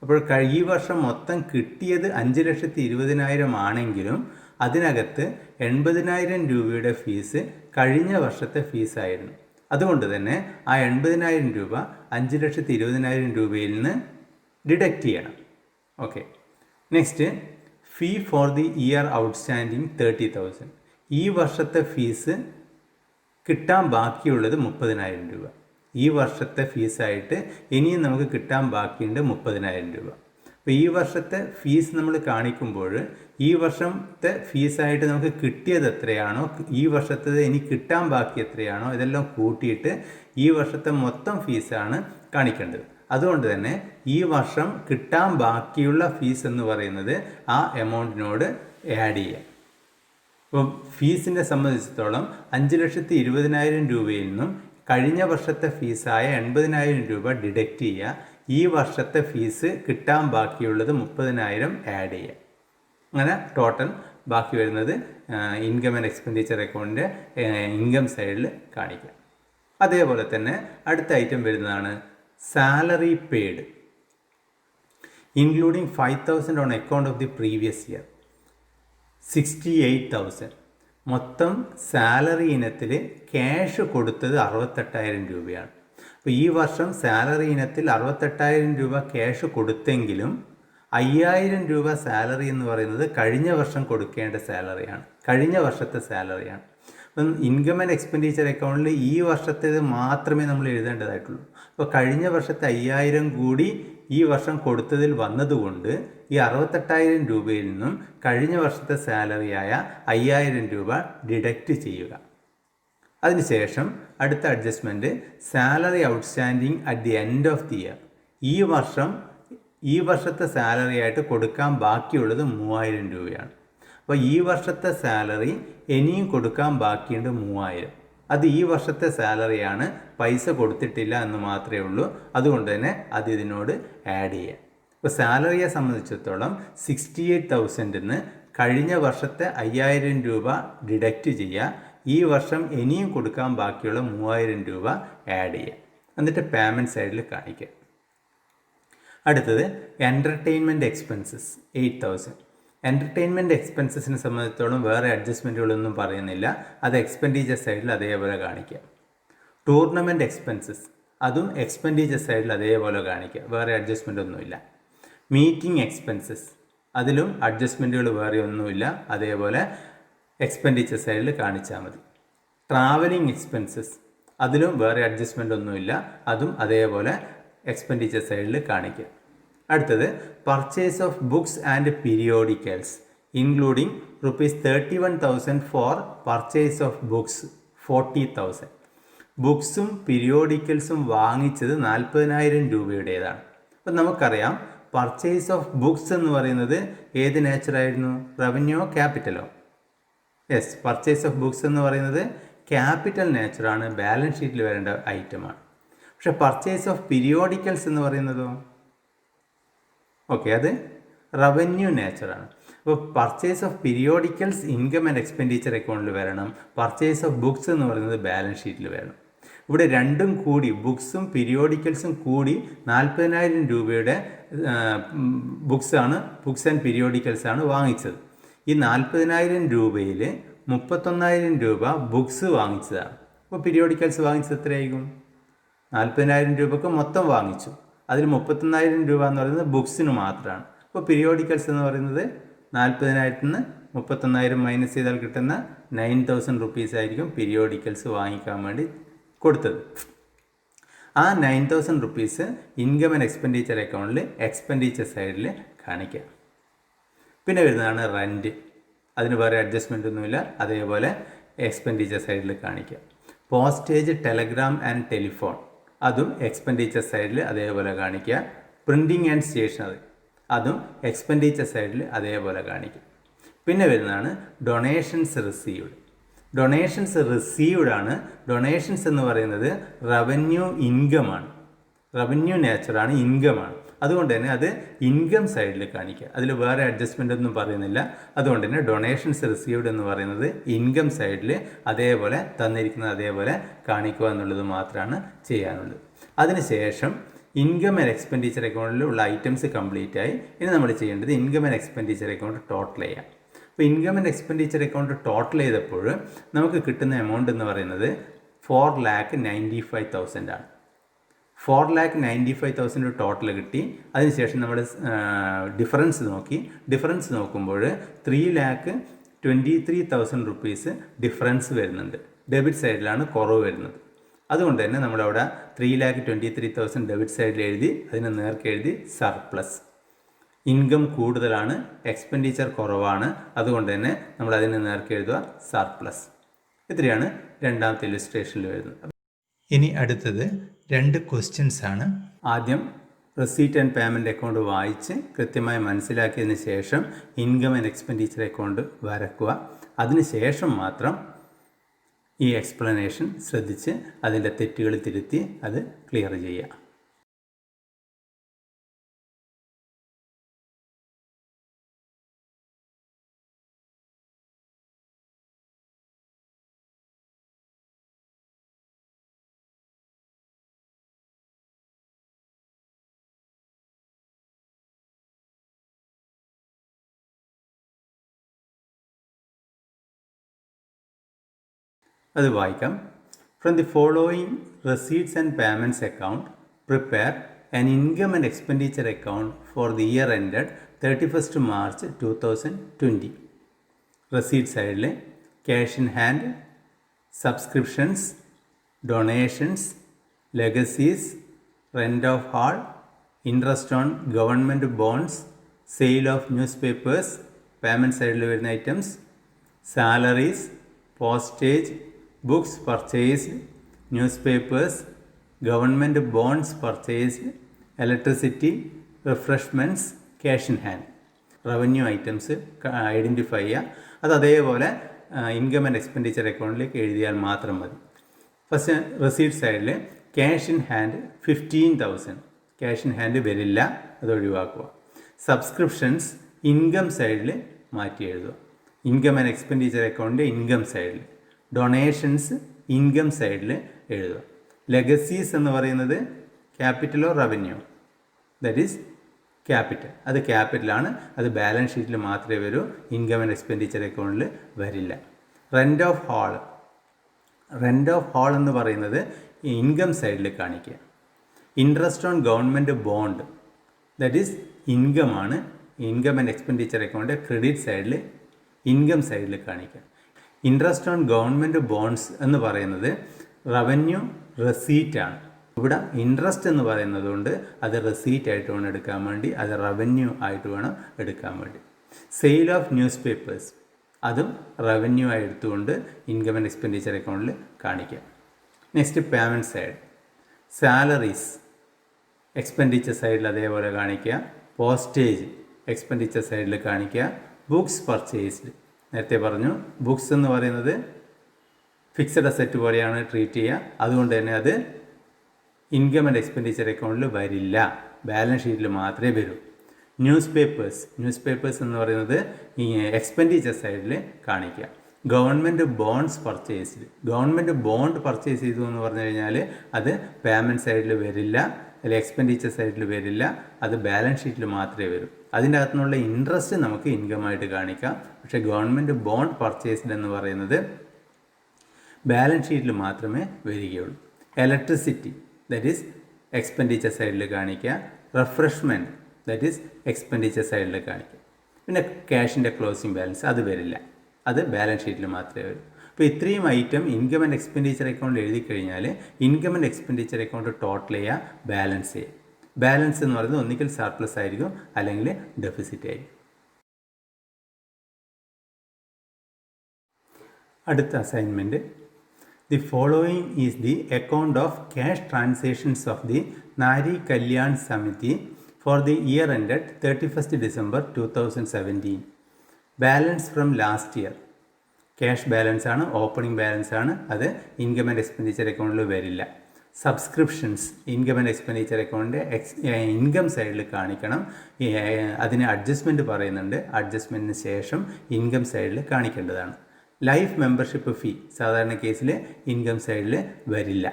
അപ്പോൾ ഈ വർഷം മൊത്തം കിട്ടിയത് 5,20,000 ആണെങ്കിലും അതിനകത്ത് 80,000 രൂപയുടെ ഫീസ് കഴിഞ്ഞ വർഷത്തെ ഫീസായിരുന്നു. അതുകൊണ്ട് തന്നെ ആ 80,000 രൂപ 5,20,000 രൂപയിൽ നിന്ന് ഡിഡക്റ്റ് ചെയ്യണം. Okay. Next, fee for the year outstanding 30,000. ഈ വർഷത്തെ ഫീസ് കിട്ടാൻ ബാക്കിയുള്ളത് 30,000 രൂപ. ഈ വർഷത്തെ ഫീസായിട്ട് ഇനിയും നമുക്ക് കിട്ടാൻ ബാക്കിയുണ്ട് 30,000 രൂപ. അപ്പോൾ ഈ വർഷത്തെ ഫീസ് നമ്മൾ കാണിക്കുമ്പോൾ ഈ വർഷത്തെ ഫീസായിട്ട് നമുക്ക് കിട്ടിയത് എത്രയാണോ, ഈ വർഷത്തെ ഇനി കിട്ടാൻ ബാക്കി എത്രയാണോ, ഇതെല്ലാം കൂട്ടിയിട്ട് ഈ വർഷത്തെ മൊത്തം ഫീസാണ് കാണിക്കേണ്ടത്. അതുകൊണ്ട് തന്നെ ഈ വർഷം കിട്ടാൻ ബാക്കിയുള്ള ഫീസ് എന്ന് പറയുന്നത് ആ എമൗണ്ടിനോട് ആഡ് ചെയ്യാം. അപ്പോൾ ഫീസിനെ സംബന്ധിച്ചിടത്തോളം 5,20,000 രൂപയിൽ നിന്നും കഴിഞ്ഞ വർഷത്തെ ഫീസായ 80,000 രൂപ ഡിഡക്റ്റ് ചെയ്യുക. ഈ വർഷത്തെ ഫീസ് കിട്ടാൻ ബാക്കിയുള്ളത് 30,000 ആഡ് ചെയ്യുക. അങ്ങനെ ടോട്ടൽ ബാക്കി വരുന്നത് ഇൻകം ആൻഡ് എക്സ്പെൻഡിച്ചർ അക്കൗണ്ടിൻ്റെ ഇൻകം സൈഡിൽ കാണിക്കുക. അതേപോലെ തന്നെ അടുത്ത ഐറ്റം വരുന്നതാണ് salary paid including 5,000 on account of the previous year 68,000. മൊത്തം സാലറി ഇനത്തിൽ ക്യാഷ് കൊടുത്തത് 68,000 രൂപയാണ്. അപ്പോൾ ഈ വർഷം സാലറി ഇനത്തിൽ 68,000 രൂപ ക്യാഷ് കൊടുത്തെങ്കിലും 5,000 രൂപ സാലറി എന്ന് പറയുന്നത് കഴിഞ്ഞ വർഷം കൊടുക്കേണ്ട സാലറിയാണ്, കഴിഞ്ഞ വർഷത്തെ സാലറിയാണ്. അപ്പം ഇൻകം ആൻഡ് എക്സ്പെൻഡിച്ചർ അക്കൗണ്ടിൽ ഈ വർഷത്തേത് മാത്രമേ നമ്മൾ എഴുതേണ്ടതായിട്ടുള്ളൂ. അപ്പോൾ കഴിഞ്ഞ വർഷത്തെ 5,000 കൂടി ഈ വർഷം കൊടുത്തതിൽ വന്നതുകൊണ്ട് ഈ 68,000 രൂപയിൽ നിന്നും കഴിഞ്ഞ വർഷത്തെ സാലറിയായ 5,000 രൂപ ഡിഡക്റ്റ് ചെയ്യുക. അതിനുശേഷം അടുത്ത adjustment salary outstanding at the end of the year. ഈ വർഷത്തെ സാലറി ആയിട്ട് കൊടുക്കാൻ ബാക്കിയുള്ളത് 3,000 രൂപയാണ്. അപ്പോൾ ഈ വർഷത്തെ സാലറി ഇനിയും കൊടുക്കാൻ ബാക്കിയുണ്ട് 3,000. അത് ഈ വർഷത്തെ സാലറിയാണ്, പൈസ കൊടുത്തിട്ടില്ല എന്ന് മാത്രമേ ഉള്ളൂ. അതുകൊണ്ട് തന്നെ അത് ഇതിനോട് ആഡ് ചെയ്യാം. ഇപ്പോൾ സാലറിയെ സംബന്ധിച്ചിടത്തോളം 68,000 കഴിഞ്ഞ വർഷത്തെ 5,000 രൂപ ഡിഡക്റ്റ് ചെയ്യുക. ഈ വർഷം ഇനിയും കൊടുക്കാൻ ബാക്കിയുള്ള 3,000 രൂപ ആഡ് ചെയ്യുക. എന്നിട്ട് പേയ്മെൻറ്റ് സൈഡിൽ കാണിക്കുക. അടുത്തത് എൻ്റർടൈൻമെൻറ്റ് എക്സ്പെൻസസ് 8,000. എൻ്റർടൈൻമെൻറ്റ് എക്സ്പെൻസസിനെ സംബന്ധിച്ചിടത്തോളം വേറെ അഡ്ജസ്റ്റ്മെൻറ്റുകളൊന്നും പറയുന്നില്ല, അത് എക്സ്പെൻഡിച്ചർ സൈഡിൽ അതേപോലെ കാണിക്കുക. ടൂർണമെൻറ്റ് എക്സ്പെൻസസ് അതും എക്സ്പെൻഡിച്ചർ സൈഡിൽ അതേപോലെ കാണിക്കുക, വേറെ അഡ്ജസ്റ്റ്മെൻ്റ് ഒന്നുമില്ല. മീറ്റിംഗ് എക്സ്പെൻസസ് അതിലും അഡ്ജസ്റ്റ്മെൻറ്റുകൾ വേറെ ഒന്നുമില്ല, അതേപോലെ എക്സ്പെൻഡിച്ചർ സൈഡിൽ കാണിച്ചാൽ മതി. ട്രാവലിംഗ് എക്സ്പെൻസസ് അതിലും വേറെ അഡ്ജസ്റ്റ്മെൻ്റ് ഒന്നുമില്ല, അതും അതേപോലെ എക്സ്പെൻഡിച്ചർ സൈഡിൽ കാണിക്കുക. അടുത്തത് purchase of books and periodicals including ₹31,000 four purchase of books 40,000. ബുക്സും പീരിയോഡിക്കൽസും വാങ്ങിച്ചത് 40,000 രൂപയുടേതാണ്. അപ്പം നമുക്കറിയാം പർച്ചേസ് ഓഫ് ബുക്സ് എന്ന് പറയുന്നത് ഏത് നേച്ചറായിരുന്നു, റവന്യൂ ക്യാപിറ്റലോ? യെസ്, പർച്ചേസ് ഓഫ് ബുക്സ് എന്ന് പറയുന്നത് ക്യാപിറ്റൽ നേച്ചറാണ്, ബാലൻസ് ഷീറ്റിൽ വരേണ്ട ഐറ്റമാണ്. പക്ഷെ പർച്ചേസ് ഓഫ് പീരിയോഡിക്കൽസ് എന്ന് പറയുന്നതോ ഓക്കെ, അത് റവന്യൂ നേച്ചറാണ്. അപ്പോൾ purchase of periodicals income and expenditure അക്കൗണ്ടിൽ വരണം, പർച്ചേസ് ഓഫ് ബുക്സ് എന്ന് പറയുന്നത് ബാലൻസ് ഷീറ്റിൽ വരണം. ഇവിടെ രണ്ടും കൂടി, ബുക്സും പീരിയോഡിക്കൽസും കൂടി 40,000 രൂപയുടെ ബുക്സ് ആൻഡ് പീരിയോഡിക്കൽസ് ആണ് വാങ്ങിച്ചത്. ഈ 40,000 രൂപയിൽ 31,000 രൂപ ബുക്സ് വാങ്ങിച്ചതാണ്. അപ്പോൾ പീരിയോഡിക്കൽസ് വാങ്ങിച്ചത് എത്രയായിരിക്കും? 40,000 രൂപക്ക് മൊത്തം വാങ്ങിച്ചു, അതിൽ 31,000 രൂപ എന്ന് പറയുന്നത് ബുക്സിന് മാത്രമാണ്. അപ്പോൾ പീരിയോഡിക്കൽസ് എന്ന് പറയുന്നത് 40,000 നിന്ന് 31,000 മൈനസ് ചെയ്താൽ കിട്ടുന്ന 9,000 റുപ്പീസ് ആയിരിക്കും പീരിയോഡിക്കൽസ് വാങ്ങിക്കാൻ വേണ്ടി കൊടുത്തത്. ആ 9,000 റുപ്പീസ് ഇൻകം ആൻഡ് എക്സ്പെൻഡിച്ചർ അക്കൗണ്ടിൽ എക്സ്പെൻഡിച്ചർ സൈഡിൽ കാണിക്കുക. പിന്നെ വരുന്നതാണ് റെൻറ്റ്. അതിന് വേറെ അഡ്ജസ്റ്റ്മെൻ്റ് ഒന്നുമില്ല, അതേപോലെ എക്സ്പെൻഡിച്ചർ സൈഡിൽ കാണിക്കുക. പോസ്റ്റേജ്, ടെലഗ്രാം ആൻഡ് ടെലിഫോൺ, അതും എക്സ്പെൻഡിച്ചർ സൈഡിൽ അതേപോലെ കാണിക്കുക. പ്രിൻറ്റിങ് ആൻഡ് സ്റ്റേഷനറി, അതും എക്സ്പെൻഡിച്ചർ സൈഡിൽ അതേപോലെ കാണിക്കും. പിന്നെ വരുന്നതാണ് ഡൊണേഷൻസ് റിസീവ്ഡ്. ഡൊണേഷൻസ് റിസീവ്ഡ് ആണ്. ഡൊണേഷൻസ് എന്ന് പറയുന്നത് റവന്യൂ ഇൻകമാണ്, റവന്യൂ നേച്ചറാണ്, ഇൻകമാണ്. അതുകൊണ്ട് തന്നെ അത് ഇൻകം സൈഡിൽ കാണിക്കുക. അതിൽ വേറെ അഡ്ജസ്റ്റ്മെൻ്റ് ഒന്നും പറയുന്നില്ല. അതുകൊണ്ട് തന്നെ ഡൊണേഷൻസ് റിസീവ്ഡ് എന്ന് പറയുന്നത് ഇൻകം സൈഡിൽ അതേപോലെ തന്നിരിക്കുന്നത് അതേപോലെ കാണിക്കുക എന്നുള്ളത് മാത്രമാണ് ചെയ്യാനുള്ളത്. അതിനുശേഷം ഇൻകം ആൻഡ് എക്സ്പെൻഡിച്ചർ അക്കൗണ്ടിലുള്ള ഐറ്റംസ് കംപ്ലീറ്റ് ആയി. ഇനി നമ്മൾ ചെയ്യേണ്ടത് income and expenditure account total ചെയ്യാം. അപ്പോൾ income and expenditure account total ചെയ്തപ്പോൾ നമുക്ക് കിട്ടുന്ന എമൗണ്ട് എന്ന് പറയുന്നത് 4,95,000 ആണ്. 4,95,000 ടോട്ടൽ കിട്ടി. അതിനുശേഷം നമ്മൾ ഡിഫറൻസ് നോക്കി. ഡിഫറൻസ് നോക്കുമ്പോൾ 3,23,000 റുപ്പീസ് ഡിഫറൻസ് വരുന്നുണ്ട്. ഡെബിറ്റ് സൈഡിലാണ് കുറവ് വരുന്നത്. അതുകൊണ്ട് തന്നെ നമ്മളവിടെ 3,23,000 ഡെബിറ്റ് സൈഡിൽ എഴുതി, അതിന് നേർക്ക് എഴുതി സർപ്ലസ്. ഇൻകം കൂടുതലാണ്, എക്സ്പെൻഡിച്ചർ കുറവാണ്, അതുകൊണ്ട് തന്നെ നമ്മൾ അതിന് നേർക്ക് എഴുതുക സർപ്ലസ്. ഇത്രയാണ് രണ്ടാമത്തെ ഇല്ലുസ്ട്രേഷനിൽ വരുന്നത്. ഇനി അടുത്തത് 2 ക്വസ്റ്റ്യൻസ് ആണ്. ആദ്യം റെസീറ്റ് ആൻഡ് പേയ്മെൻറ്റ് അക്കൗണ്ട് വായിച്ച് കൃത്യമായി മനസ്സിലാക്കിയതിന് ശേഷം ഇൻകം ആൻഡ് എക്സ്പെൻഡിച്ചർ അക്കൗണ്ട് വരക്കുക. അതിനുശേഷം മാത്രം ഈ എക്സ്പ്ലനേഷൻ ശ്രദ്ധിച്ച് അതിൻ്റെ തെറ്റുകൾ തിരുത്തി അത് ക്ലിയർ ചെയ്യുക. അത് വായിക്കാം. From the following receipts and payments account prepare an income and expenditure account for the year ended 31st March 2020. Receipt സൈഡിൽ cash in hand, subscriptions, donations, legacies, rent of hall, interest on government bonds, sale of newspapers, payment സൈഡിൽ വരുന്ന items, salaries, postage, books purchased, newspapers, government bonds purchased, electricity, refreshments, cash in hand. Revenue items identify ചെയ്യുക. അത് അതേപോലെ income and expenditure അക്കൗണ്ടിലേക്ക് എഴുതിയാൽ മാത്രം മതി. First receipt സൈഡിൽ cash in hand 15,000, cash in hand വരില്ല, അത് ഒഴിവാക്കുക. സബ്സ്ക്രിപ്ഷൻസ് ഇൻകം സൈഡിൽ മാറ്റി എഴുതുക. Income and expenditure account income സൈഡിൽ, ഡൊണേഷൻസ് ഇൻകം സൈഡിൽ എഴുതുക. ലെഗസീസ് എന്ന് പറയുന്നത് ക്യാപിറ്റലോ റവന്യൂ, ദാറ്റ് ഈസ് ക്യാപിറ്റൽ, അത് ക്യാപിറ്റലാണ്, അത് ബാലൻസ് ഷീറ്റിൽ മാത്രമേ വരൂ, ഇൻകം ആൻഡ് എക്സ്പെൻഡിച്ചർ അക്കൗണ്ടിൽ വരില്ല. Rent of hall, rent of hall എന്ന് പറയുന്നത് ഇൻകം സൈഡിൽ കാണിക്കുക. Interest on government bond, that is ഇൻകമാണ്, income and expenditure account credit സൈഡിൽ ഇൻകം സൈഡിൽ കാണിക്കുക. ഇൻട്രസ്റ്റ് ഓൺ ഗവൺമെൻറ് ബോണ്ട്സ് എന്ന് പറയുന്നത് റവന്യൂ റെസീറ്റാണ്. ഇവിടെ ഇൻട്രസ്റ്റ് എന്ന് പറയുന്നത് കൊണ്ട് അത് റെസീറ്റ് ആയിട്ട് വേണം എടുക്കാൻ വേണ്ടി, അത് റവന്യൂ ആയിട്ട് വേണം എടുക്കാൻ വേണ്ടി. സെയിൽ ഓഫ് ന്യൂസ് പേപ്പേഴ്സ്, അതും റവന്യൂ ആയി എടുത്തുകൊണ്ട് ഇൻകം ആൻഡ് എക്സ്പെൻഡിച്ചർ അക്കൗണ്ടിൽ കാണിക്കുക. Next payment side, salaries expenditure സൈഡിൽ അതേപോലെ കാണിക്കുക. പോസ്റ്റേജ് എക്സ്പെൻഡിച്ചർ സൈഡിൽ കാണിക്കുക. ബുക്സ് പർച്ചേസ്ഡ് നേരത്തെ പറഞ്ഞു ബുക്സ് എന്ന് പറയുന്നത് ഫിക്സഡ് അസറ്റ് പോലെയാണ് ട്രീറ്റ് ചെയ്യുക. അതുകൊണ്ട് തന്നെ അത് ഇൻകം ആൻഡ് എക്സ്പെൻഡിച്ചർ അക്കൗണ്ടിൽ വരില്ല, ബാലൻസ് ഷീറ്റിൽ മാത്രമേ വരൂ. ന്യൂസ് പേപ്പേഴ്സ് എന്ന് പറയുന്നത് ഈ എക്സ്പെൻഡിച്ചർ സൈഡിൽ കാണിക്കുക. Government bonds purchased, government bond purchase ചെയ്തു എന്ന് പറഞ്ഞു കഴിഞ്ഞാൽ അത് പേയ്മെൻറ്റ് സൈഡിൽ വരില്ല, അല്ലെങ്കിൽ എക്സ്പെൻഡിച്ചർ സൈഡിൽ വരില്ല, അത് ബാലൻസ് ഷീറ്റിൽ മാത്രമേ വരൂ. അതിൻ്റെ അകത്തുനിന്നുള്ള ഇൻട്രസ്റ്റ് നമുക്ക് ഇൻകമായിട്ട് കാണിക്കാം. പക്ഷേ ഗവൺമെൻറ് ബോണ്ട് പർച്ചേസ്ഡ് എന്ന് പറയുന്നത് ബാലൻസ് ഷീറ്റിൽ മാത്രമേ വരികയുള്ളൂ. ഇലക്ട്രിസിറ്റി ദാറ്റ് ഈസ് എക്സ്പെൻഡിച്ചർ സൈഡിൽ കാണിക്കുക. റിഫ്രഷ്മെൻറ്റ് ദാറ്റ് ഈസ് എക്സ്പെൻഡിച്ചർ സൈഡിൽ കാണിക്കുക. പിന്നെ ക്യാഷിൻ്റെ ക്ലോസിംഗ് ബാലൻസ് അത് വരില്ല, അത് ബാലൻസ് ഷീറ്റിൽ മാത്രമേ വരൂ. അപ്പോൾ ഇത്രയും item income and expenditure account എഴുതി കഴിഞ്ഞാൽ income and expenditure account total ചെയ്യുക, ബാലൻസ് ചെയ്യുക. ബാലൻസ് എന്ന് പറയുന്നത് ഒന്നുകിൽ സർപ്ലസ് ആയിരിക്കും അല്ലെങ്കിൽ ഡെഫിസിറ്റ് ആയിരിക്കും. അടുത്ത assignment, the following is the account of cash transactions of the Nari Kalyan Samiti for the year ended 31st December 2017. Balance from last year. Cash balance ആണ്, ഓപ്പണിംഗ് ബാലൻസ് ആണ്, അത് ഇൻകം ആൻഡ് എക്സ്പെൻഡിച്ചർ അക്കൗണ്ടിൽ വരില്ല. സബ്സ്ക്രിപ്ഷൻസ് ഇൻകം ആൻഡ് എക്സ്പെൻഡിച്ചർ അക്കൗണ്ടിൻ്റെ income സൈഡിൽ കാണിക്കണം. അതിന് adjustment പറയുന്നുണ്ട്, അഡ്ജസ്റ്റ്മെൻറ്റിന് ശേഷം ഇൻകം സൈഡിൽ കാണിക്കേണ്ടതാണ്. ലൈഫ് മെമ്പർഷിപ്പ് ഫീ സാധാരണ കേസിൽ ഇൻകം സൈഡിൽ വരില്ല.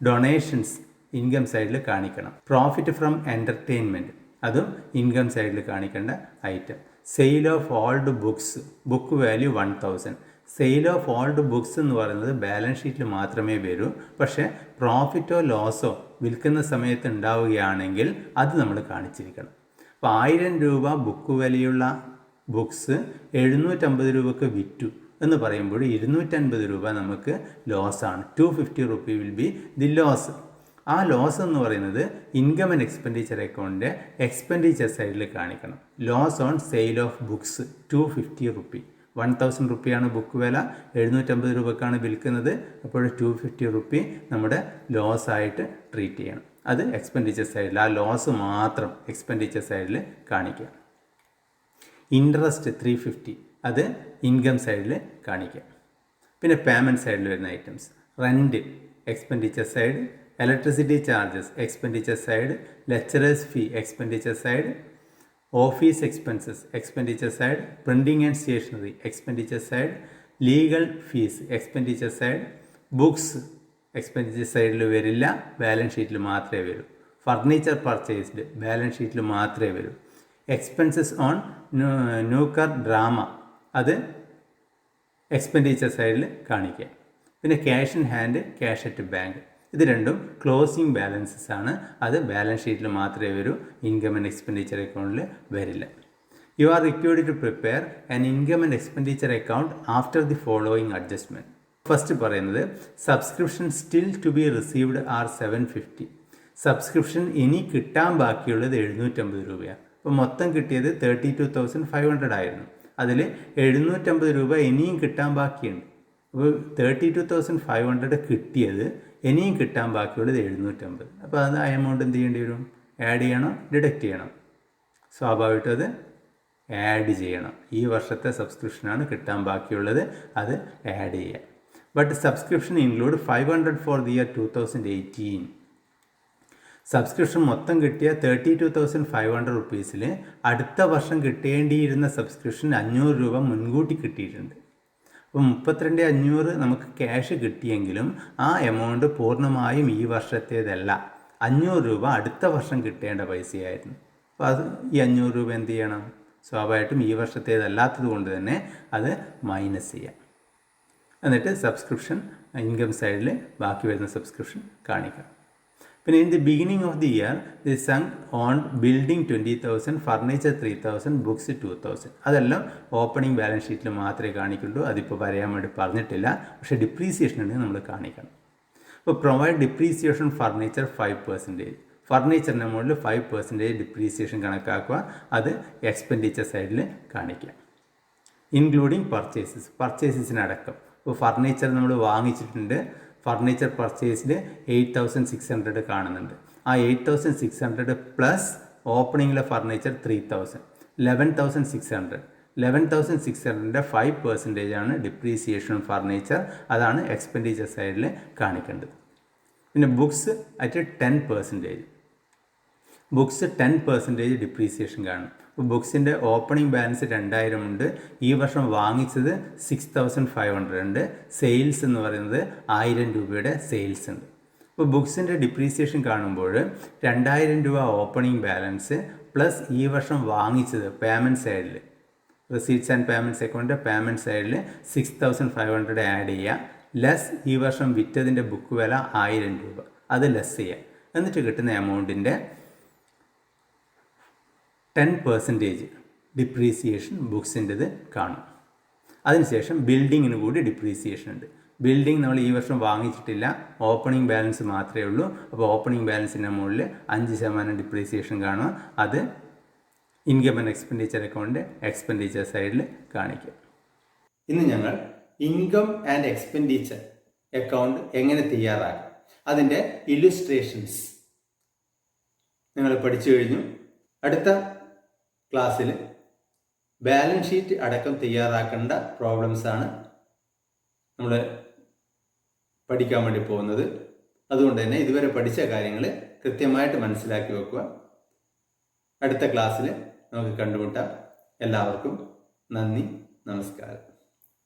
ഡൊണേഷൻസ് ഇൻകം സൈഡിൽ കാണിക്കണം. പ്രോഫിറ്റ് ഫ്രം എൻ്റർടൈൻമെൻറ്റ് അതും ഇൻകം സൈഡിൽ കാണിക്കേണ്ട item. Sale of old books, book value 1000. Sale of old books എന്ന് പറയുന്നത് ബാലൻസ് ഷീറ്റിൽ മാത്രമേ വരൂ. പക്ഷേ പ്രോഫിറ്റോ ലോസോ വിൽക്കുന്ന സമയത്ത് ഉണ്ടാവുകയാണെങ്കിൽ അത് നമ്മൾ കാണിച്ചിരിക്കണം. അപ്പോൾ 1000 രൂപ ബുക്ക് വിലയുള്ള ബുക്സ് 750 രൂപക്ക് വിറ്റു എന്ന് പറയുമ്പോൾ 250 രൂപ നമുക്ക് ലോസാണ്. 250 rupee will be the loss. ആ ലോസ് എന്ന് പറയുന്നത് ഇൻകം ആൻഡ് എക്സ്പെൻഡിച്ചർ അക്കൗണ്ടിൻ്റെ എക്സ്പെൻഡിച്ചർ സൈഡിൽ കാണിക്കണം. Loss on sale of books 250 rupee. 1000 റുപ്പിയാണ് ബുക്ക് വില, 750 രൂപക്കാണ് വിൽക്കുന്നത്. അപ്പോൾ 250 റുപ്പി നമ്മുടെ ലോസ് ആയിട്ട് ട്രീറ്റ് ചെയ്യണം. അത് എക്സ്പെൻഡിച്ചർ സൈഡിൽ, ആ ലോസ് മാത്രം എക്സ്പെൻഡിച്ചർ സൈഡിൽ കാണിക്കുക. ഇൻട്രസ്റ്റ് 350 അത് ഇൻകം സൈഡിൽ കാണിക്കുക. പിന്നെ പേയ്മെൻറ്റ് സൈഡിൽ വരുന്ന items, rent expenditure side, electricity charges expenditure side, lecturers fee expenditure side, office expenses expenditure side, printing and stationery expenditure side, legal fees expenditure side. Books expenditure സൈഡിൽ വരില്ല, ബാലൻസ് ഷീറ്റിൽ മാത്രമേ വരൂ. ഫർണിച്ചർ പർച്ചേസ്ഡ് ബാലൻസ് ഷീറ്റിൽ മാത്രമേ വരൂ. Expenses on ന്യൂക്കർ drama അത് expenditure സൈഡിൽ കാണിക്കുക. പിന്നെ cash in hand, cash at bank, ഇത് രണ്ടും ക്ലോസിംഗ് ബാലൻസസ് ആണ്, അത് ബാലൻസ് ഷീറ്റിൽ മാത്രമേ വരൂ, ഇൻകം ആൻഡ് എക്സ്പെൻഡിച്ചർ അക്കൗണ്ടിൽ വരില്ല. You are required to prepare an income and expenditure account after the following adjustment. First പറയുന്നത് subscription still to be received are 750. Subscription ഇനി കിട്ടാൻ ബാക്കിയുള്ളത് 750 രൂപയാണ്. അപ്പോൾ മൊത്തം കിട്ടിയത് 32,500 ആയിരുന്നു. അതിൽ 750 രൂപ ഇനിയും കിട്ടാൻ ബാക്കിയുണ്ട്. അപ്പോൾ 32,500 കിട്ടിയത് ഇനിയും കിട്ടാൻ ബാക്കിയുള്ളത് 750. അപ്പോൾ അത് ആ എമൗണ്ട് എന്ത് ചെയ്യേണ്ടി വരും? ആഡ് ചെയ്യണോ ഡിഡക്റ്റ് ചെയ്യണം? സ്വാഭാവികമായിട്ടും അത് ആഡ് ചെയ്യണം. ഈ വർഷത്തെ സബ്സ്ക്രിപ്ഷനാണ് കിട്ടാൻ ബാക്കിയുള്ളത്, അത് ആഡ് ചെയ്യാം. But subscription include 500 four the year 2018. Subscription മൊത്തം കിട്ടിയ 32,500 റുപ്പീസിൽ അടുത്ത വർഷം കിട്ടേണ്ടിയിരുന്ന സബ്സ്ക്രിപ്ഷൻ 500 രൂപ മുൻകൂട്ടി കിട്ടിയിട്ടുണ്ട്. അപ്പോൾ 32,500 നമുക്ക് ക്യാഷ് കിട്ടിയെങ്കിലും ആ എമൗണ്ട് പൂർണ്ണമായും ഈ വർഷത്തേതല്ല. 500 രൂപ അടുത്ത വർഷം കിട്ടേണ്ട പൈസയായിരുന്നു. അപ്പോൾ അത് ഈ 500 രൂപ എന്ത് ചെയ്യണം? സ്വാഭാവികമായിട്ടും ഈ വർഷത്തേതല്ലാത്തത് കൊണ്ട് തന്നെ അത് മൈനസ് ചെയ്യാം. എന്നിട്ട് സബ്സ്ക്രിപ്ഷൻ ഇൻകം സൈഡിൽ ബാക്കി വരുന്ന സബ്സ്ക്രിപ്ഷൻ കാണിക്കാം. പിന്നെ in the beginning of the year the sung on building 20,000, furniture 3,000, books 2,000. അതെല്ലാം ഓപ്പണിംഗ് ബാലൻസ് ഷീറ്റിൽ മാത്രമേ കാണിക്കുള്ളൂ. അതിപ്പോൾ പറയാൻ വേണ്ടി പറഞ്ഞിട്ടില്ല, പക്ഷേ ഡിപ്രീസിയേഷൻ ഉണ്ടെങ്കിൽ നമ്മൾ കാണിക്കണം. ഇപ്പോൾ പ്രൊവൈഡ് ഡിപ്രീസിയേഷൻ ഫർണിച്ചർ 5%. ഫർണിച്ചറിൻ്റെ മുകളിൽ 5% ഡിപ്രീസിയേഷൻ കണക്കാക്കുക, അത് എക്സ്പെൻഡിച്ചർ സൈഡിൽ കാണിക്കുക. ഇൻക്ലൂഡിങ് പർച്ചേസസിനടക്കം. ഇപ്പോൾ ഫർണിച്ചർ നമ്മൾ വാങ്ങിച്ചിട്ടുണ്ട്, ഫർണിച്ചർ പർച്ചേസിൽ 8,600 കാണുന്നുണ്ട്. ആ 8,600 പ്ലസ് ഓപ്പണിങ്ങിലെ ഫർണിച്ചർ 3,000, 11,600. 11,600ൻ്റെ 5% ആണ് ഡിപ്രീസിയേഷൻ ഫർണിച്ചർ. അതാണ് എക്സ്പെൻഡിച്ചർ സൈഡിൽ കാണിക്കേണ്ടത്. പിന്നെ ബുക്സ് അറ്റ് 10%. ബുക്സ് 10% ഡിപ്രീസിയേഷൻ കാണും. ഇപ്പോൾ ബുക്സിൻ്റെ ഓപ്പണിംഗ് ബാലൻസ് 2000 ഉണ്ട്. ഈ വർഷം വാങ്ങിച്ചത് 6,500 ഉണ്ട്. സെയിൽസ് എന്ന് പറയുന്നത് 1000 രൂപയുടെ സെയിൽസ് ഉണ്ട്. ഇപ്പോൾ ബുക്സിൻ്റെ ഡിപ്രീസിയേഷൻ കാണുമ്പോൾ 2000 രൂപ ഓപ്പണിംഗ് ബാലൻസ് പ്ലസ് ഈ വർഷം വാങ്ങിച്ചത് പേയ്മെൻറ്റ് സൈഡിൽ റെസീറ്റ്സ് ആൻഡ് പേയ്മെൻറ്റ്സ് അക്കൗണ്ടിൻ്റെ പേയ്മെൻറ്റ് സൈഡിൽ 6,500 ആഡ് ചെയ്യുക. ലെസ് ഈ വർഷം വിറ്റതിൻ്റെ ബുക്ക് വില 1000 രൂപ, അത് ലെസ് ചെയ്യുക. എന്നിട്ട് കിട്ടുന്ന എമൗണ്ടിൻ്റെ 10% ഡിപ്രീസിയേഷൻ ബുക്സിൻ്റെത് കാണും. അതിനുശേഷം ബിൽഡിങ്ങിന് കൂടി ഡിപ്രീസിയേഷൻ ഉണ്ട്. ബിൽഡിംഗ് നമ്മൾ ഈ വർഷം വാങ്ങിച്ചിട്ടില്ല, ഓപ്പണിംഗ് ബാലൻസ് മാത്രമേ ഉള്ളൂ. അപ്പോൾ ഓപ്പണിംഗ് ബാലൻസിൻ്റെ മുകളിൽ 5% ഡിപ്രീസിയേഷൻ കാണുക. അത് income and expenditure account expenditure സൈഡിൽ കാണിക്കും. ഇന്ന് ഞങ്ങൾ ഇൻകം ആൻഡ് എക്സ്പെൻഡിച്ചർ അക്കൗണ്ട് എങ്ങനെ തയ്യാറാക്കാം അതിൻ്റെ ഇല്ലുസ്ട്രേഷൻസ് നിങ്ങൾ പഠിച്ചു കഴിഞ്ഞു. അടുത്ത ക്ലാസ്സിൽ ബാലൻസ് ഷീറ്റ് അടക്കം തയ്യാറാക്കേണ്ട പ്രോബ്ലംസാണ് നമ്മൾ പഠിക്കാൻ വേണ്ടി പോകുന്നത്. അതുകൊണ്ട് തന്നെ ഇതുവരെ പഠിച്ച കാര്യങ്ങൾ കൃത്യമായിട്ട് മനസ്സിലാക്കി വെക്കുക. അടുത്ത ക്ലാസ്സിൽ നമുക്ക് കണ്ടുമുട്ടാം. എല്ലാവർക്കും നന്ദി, നമസ്കാരം.